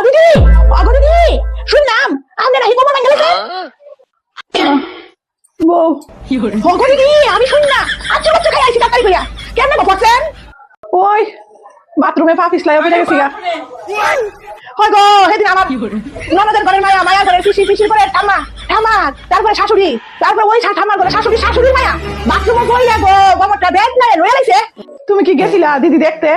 দিদি দিদি শুনলাম আপনি নাকি কোমর ভেঙে গেছে বউ দিদি আমি শুনলাম আচ্ছা বাচ্চা খাই আইছি ডাক্তারি কইয়া কেমনে গো করছেন ওই বাথরুমে পা পিছলাই ওপরে গেছি গা হয় গো সেদিন আমার ননদের ঘরের মায়া মায়া ঘরে পিসি পিসির করে ঠাম্মা ঠাম্মা তারপরে শাশুড়ি তারপরে ওই ঠাম্মার ঘরে শাশুড়ি শাশুড়ির মায়া বাথরুমে কইলে গো গোবরটা বেদ নাই লয়ে লাইছে তুমি কি গেছিলা দিদি দেখতে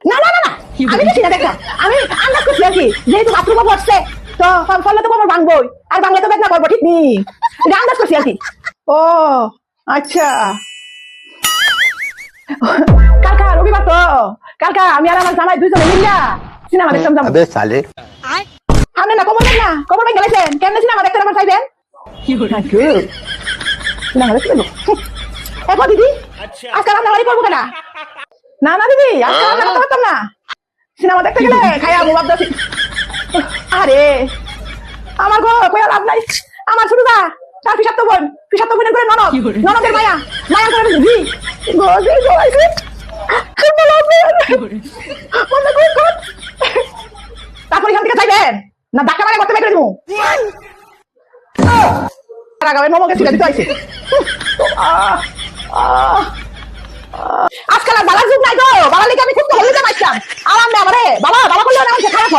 না না না না আমি গেছি না দেখলাম আমি আন্দাজ করছি আর কি যেহেতু বাথরুমে বসছে তো ফলে তো কোমর ভাঙবই আর ভাঙলে তো বেদনা করবো ঠিক নি এটা আন্দাজ করছি আর কি ও আচ্ছা কালকা রবিবার তো কালকা আমি আর আমার জামাই দুইজনে মিলিয়া সিনেমা দেখতাম যাবো আবে সালে আপনি না কবর ভেঙে গেলেছেন কেমনে সিনেমা দেখতেন আমার চাইবেন সিনেমা দেখতে দেবো এখন দিদি আজকাল আমরা বাড়ি করবো কেন না না দিদি আজকাল আমরা করতে পারতাম না সিনেমা দেখতে গেলে খাইয়া মুবাব দাসি আরে আমার গো কই লাভ নাই আমার ছোট দা তার পিসাত্ত বোনের করে ননদের মায়া মায়া করে জি গোজি গোজি তারপর এখান থেকে চাইবেন না ধাক্কা মারে করতে বের দেবো আগামী মোমোকে ছিটা দিতে হয়েছে আজকাল আর বালার যুগ নাই গো বাবার লিখে আমি খুব হলে যাচ্ছিলাম আমার বাবা করলেও না খারাপ